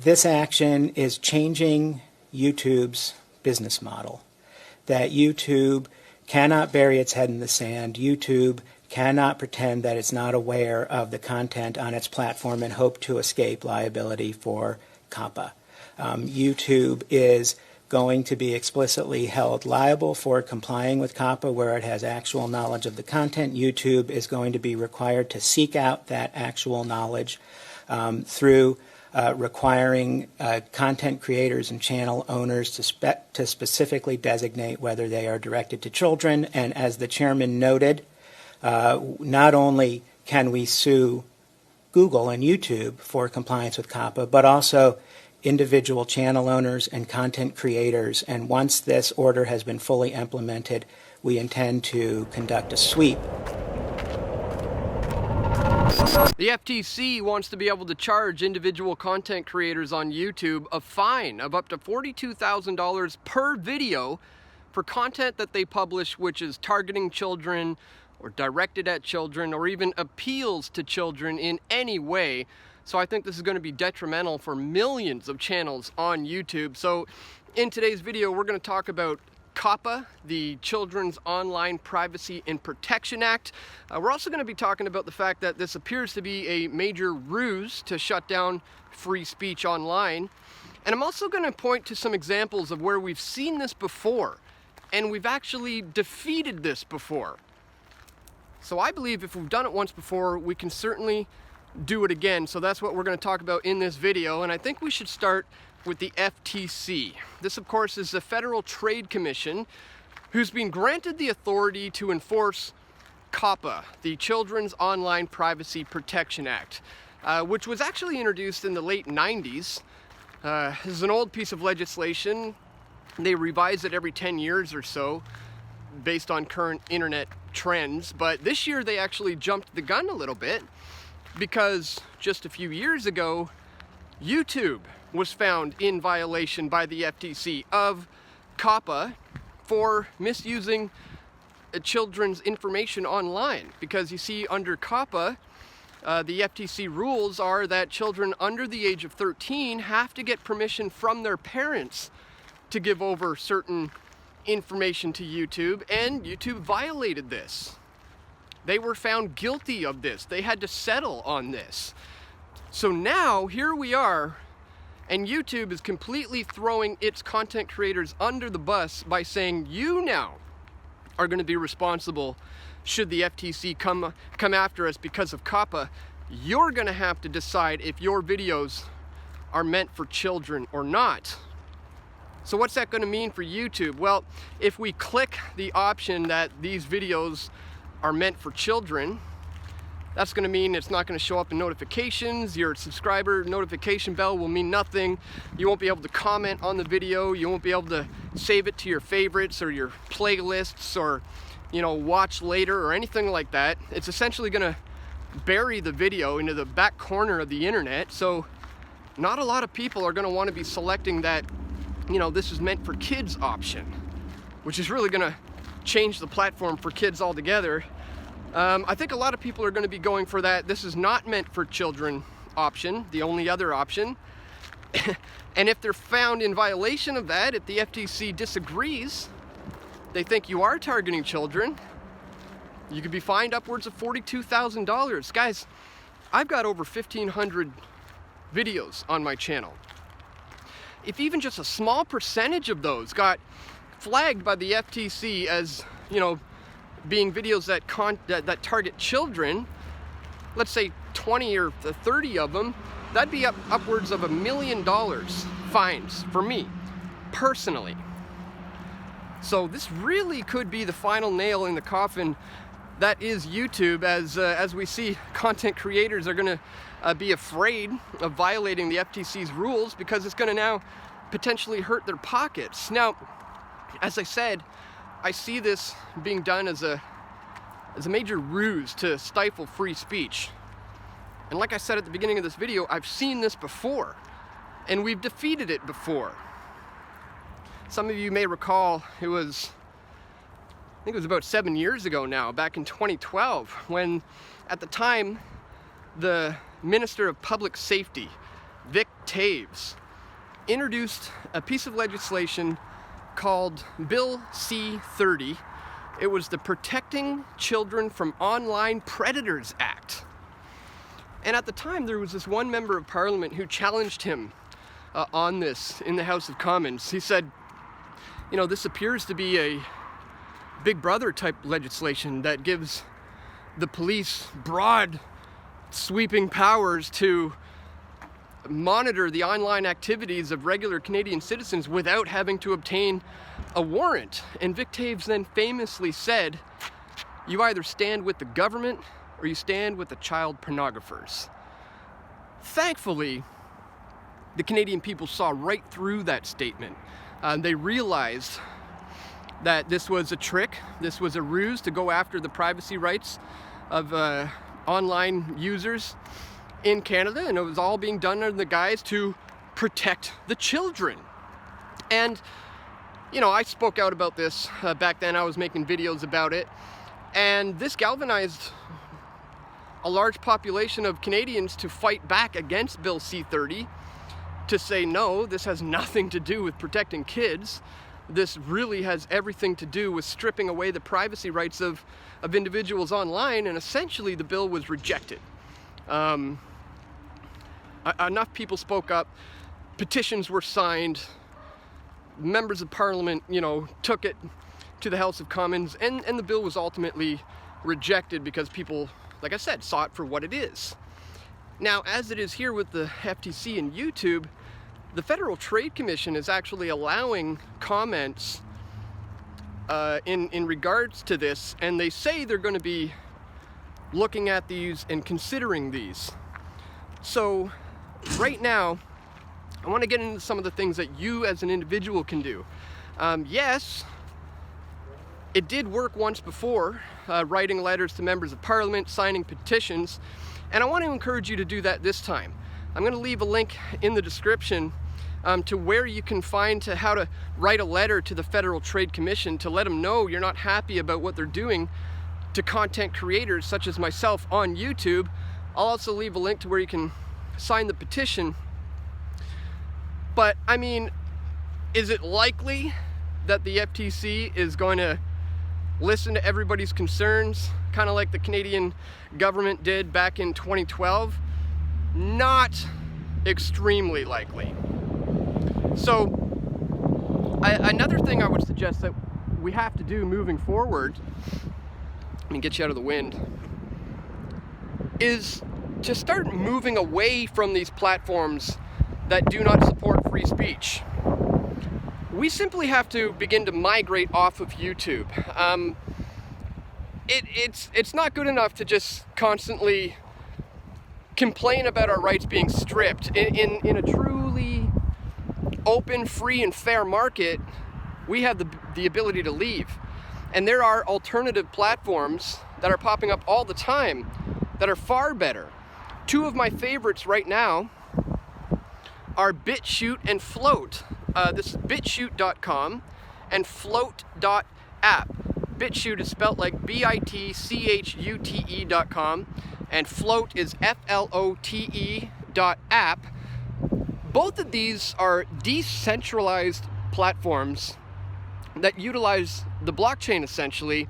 This action is changing YouTube's business model, that YouTube cannot bury its head in the sand. YouTube cannot pretend that it's not aware of the content on its platform and hope to escape liability for COPPA. YouTube is going to be explicitly held liable for complying with COPPA where it has actual knowledge of the content. YouTube is going to be required to seek out that actual knowledge through requiring content creators and channel owners to specifically designate whether they are directed to children. And as the chairman noted, not only can we sue Google and YouTube for compliance with COPPA, but also individual channel owners and content creators. And once this order has been fully implemented, we intend to conduct a sweep. The FTC wants to be able to charge individual content creators on YouTube a fine of up to $42,000 per video for content that they publish which is targeting children or directed at children or even appeals to children in any way. So I think this is going to be detrimental for millions of channels on YouTube. So in today's video, we're going to talk about COPPA, the Children's Online Privacy and Protection Act. We're also going to be talking about the fact that this appears to be a major ruse to shut down free speech online. And I'm also going to point to some examples of where we've seen this before, and we've actually defeated this before. So I believe if we've done it once before, we can certainly do it again. So that's what we're going to talk about in this video, and I think we should start with the FTC. This, of course, is the Federal Trade Commission, who's been granted the authority to enforce COPPA, the Children's Online Privacy Protection Act, which was actually introduced in the late 90s. This is an old piece of legislation. They revise it every 10 years or so based on current internet trends, but this year they actually jumped the gun a little bit because just a few years ago, YouTube was found in violation by the FTC of COPPA for misusing children's information online. Because you see, under COPPA, the FTC rules are that children under the age of 13 have to get permission from their parents to give over certain information to YouTube, and YouTube violated this. They were found guilty of this. They had to settle on this. So now, here we are, and YouTube is completely throwing its content creators under the bus by saying, you now are going to be responsible should the FTC come after us because of COPPA. You're going to have to decide if your videos are meant for children or not. So what's that going to mean for YouTube? Well, if we click the option that these videos are meant for children, that's going to mean it's not going to show up in notifications. Your subscriber notification bell will mean nothing. You won't be able to comment on the video. You won't be able to save it to your favorites or your playlists or, watch later or anything like that. It's essentially going to bury the video into the back corner of the internet. So not a lot of people are going to want to be selecting that, this is meant for kids option, which is really going to change the platform for kids altogether. I think a lot of people are going to be going for that this is not meant for children option, the only other option. And if they're found in violation of that, if the FTC disagrees, they think you are targeting children, you could be fined upwards of $42,000. Guys, I've got over 1,500 videos on my channel. If even just a small percentage of those got flagged by the FTC as, being videos that target children, let's say 20 or 30 of them, that'd be upwards of $1 million fines for me, personally. So this really could be the final nail in the coffin that is YouTube, as we see content creators are going to be afraid of violating the FTC's rules because it's going to now potentially hurt their pockets. Now, as I said, I see this being done as a major ruse to stifle free speech. And like I said at the beginning of this video, I've seen this before, and we've defeated it before. Some of you may recall I think it was about 7 years ago now, back in 2012, when at the time the Minister of Public Safety Vic Taves, introduced a piece of legislation called Bill C-30. It was the Protecting Children from Online Predators Act. And at the time, there was this one member of Parliament who challenged him on this in the House of Commons. He said, you know, this appears to be a Big Brother type legislation that gives the police broad sweeping powers to monitor the online activities of regular Canadian citizens without having to obtain a warrant. And Vic Taves then famously said, you either stand with the government or you stand with the child pornographers. Thankfully, the Canadian people saw right through that statement. They realized that this was a trick, this was a ruse to go after the privacy rights of online users in Canada, and it was all being done under the guise to protect the children. And, you know, I spoke out about this back then. I was making videos about it, and this galvanized a large population of Canadians to fight back against Bill C-30, to say, no, this has nothing to do with protecting kids. This really has everything to do with stripping away the privacy rights of individuals online, and essentially the bill was rejected. Enough people spoke up, petitions were signed, members of Parliament, you know, took it to the House of Commons, and the bill was ultimately rejected because people, like I said, saw it for what it is. Now, as it is here with the FTC and YouTube, the Federal Trade Commission is actually allowing comments in regards to this, and they say they're going to be looking at these and considering these. So right now, I want to get into some of the things that you as an individual can do. Yes, it did work once before, writing letters to members of Parliament, signing petitions, and I want to encourage you to do that this time. I'm going to leave a link in the description to where you can find how to write a letter to the Federal Trade Commission to let them know you're not happy about what they're doing to content creators such as myself on YouTube. I'll also leave a link to where you can sign the petition. But I mean, is it likely that the FTC is going to listen to everybody's concerns, kind of like the Canadian government did back in 2012? Not extremely likely. So another thing I would suggest that we have to do moving forward, let me get you out of the wind, is to start moving away from these platforms that do not support free speech. We simply have to begin to migrate off of YouTube. It's not good enough to just constantly complain about our rights being stripped. In a truly open, free, and fair market, we have the ability to leave. And there are alternative platforms that are popping up all the time that are far better. Two of my favorites right now are BitChute and Float. This is bitchute.com and float.app. BitChute is spelled like bitchute.com, and Float is flote.app. Both of these are decentralized platforms that utilize the blockchain essentially,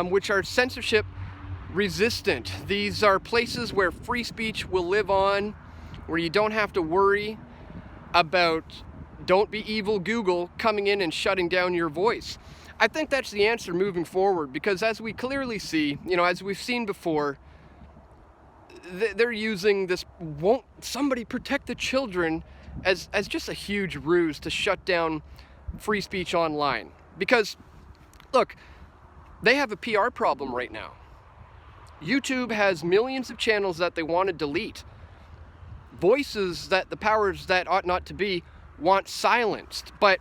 which are censorship resistant. These are places where free speech will live on, where you don't have to worry about "don't be evil Google" coming in and shutting down your voice. I think that's the answer moving forward, because as we clearly see, you know, as we've seen before, they're using this "won't somebody protect the children" as just a huge ruse to shut down free speech online. Because, look, they have a PR problem right now. YouTube has millions of channels that they want to delete. Voices that the powers that ought not to be want silenced. But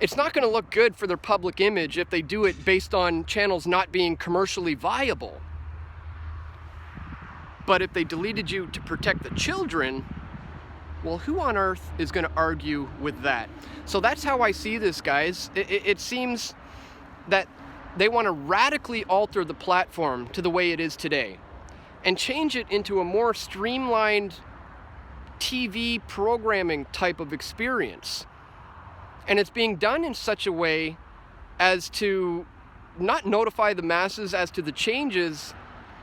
it's not going to look good for their public image if they do it based on channels not being commercially viable. But if they deleted you to protect the children, well, who on earth is going to argue with that? So that's how I see this, guys. It seems that they want to radically alter the platform to the way it is today and change it into a more streamlined TV programming type of experience. And it's being done in such a way as to not notify the masses as to the changes,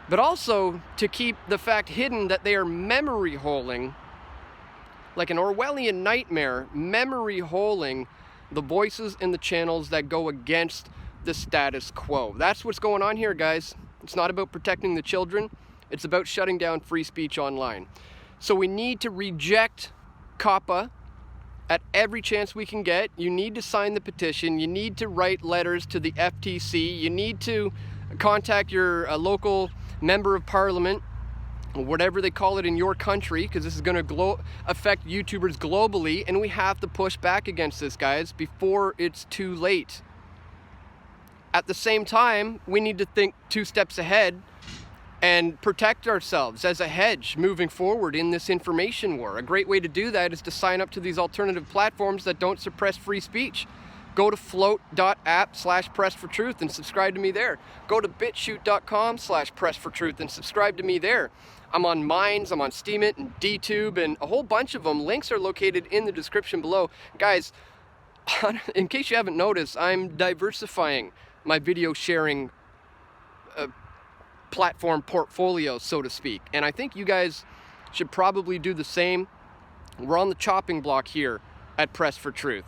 but also to keep the fact hidden that they are memory holing, like an Orwellian nightmare, memory holing the voices and the channels that go against the status quo. That's what's going on here, guys. It's not about protecting the children. It's about shutting down free speech online. So we need to reject COPPA at every chance we can get. You need to sign the petition. You need to write letters to the FTC. You need to contact your local member of parliament, whatever they call it in your country, because this is going to affect YouTubers globally, and we have to push back against this, guys, before it's too late. At the same time, we need to think 2 steps ahead and protect ourselves as a hedge moving forward in this information war. A great way to do that is to sign up to these alternative platforms that don't suppress free speech. Go to float.app/pressfortruth and subscribe to me there. Go to bitshoot.com/pressfortruth and subscribe to me there. I'm on Minds, I'm on Steemit and DTube and a whole bunch of them. Links are located in the description below. Guys, in case you haven't noticed, I'm diversifying my video sharing platform portfolio, so to speak. And I think you guys should probably do the same. We're on the chopping block here at Press for Truth.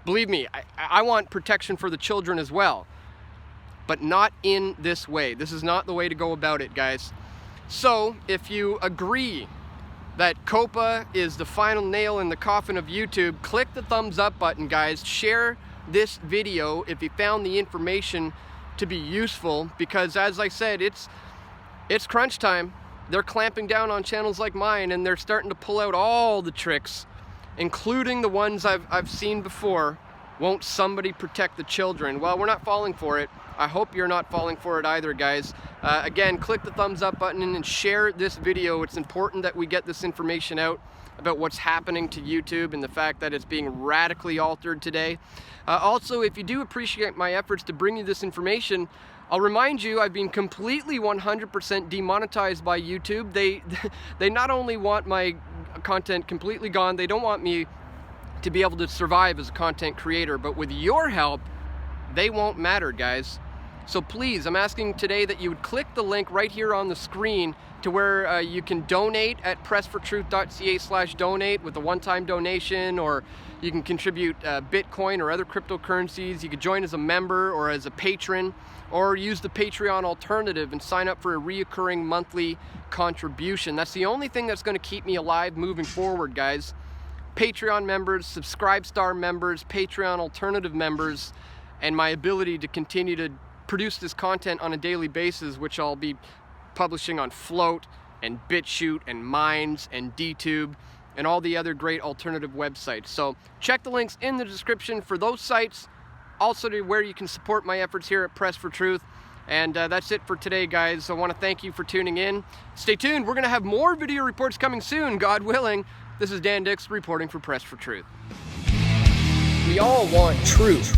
Believe me, I want protection for the children as well, but not in this way. This is not the way to go about it, guys. So if you agree that COPPA is the final nail in the coffin of YouTube, click the thumbs up button, guys. Share this video if you found the information to be useful, because as I said, it's crunch time. They're clamping down on channels like mine, and they're starting to pull out all the tricks, including the ones I've seen before. Won't somebody protect the children? Well, we're not falling for it. I hope you're not falling for it either, guys. Again, click the thumbs up button and share this video. It's important that we get this information out about what's happening to YouTube and the fact that it's being radically altered today. Also, if you do appreciate my efforts to bring you this information, I'll remind you I've been completely 100% demonetized by YouTube. They not only want my content completely gone, they don't want me to be able to survive as a content creator, but with your help, they won't matter, guys. So please, I'm asking today that you would click the link right here on the screen to where you can donate at pressfortruth.ca/donate with a one-time donation, or you can contribute Bitcoin or other cryptocurrencies. You could join as a member or as a patron, or use the Patreon alternative and sign up for a reoccurring monthly contribution. That's the only thing that's going to keep me alive moving forward, guys. Patreon members, Subscribe Star members, Patreon alternative members, and my ability to continue to produce this content on a daily basis, which I'll be publishing on Float and BitChute and Minds and DTube and all the other great alternative websites. So check the links in the description for those sites, also to where you can support my efforts here at Press for Truth. And that's it for today, guys. I want to thank you for tuning in. Stay tuned. We're going to have more video reports coming soon, God willing. This is Dan Dix reporting for Press for Truth. We all want truth.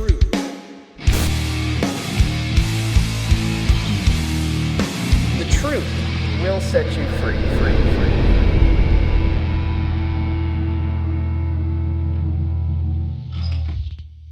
The truth will set you free.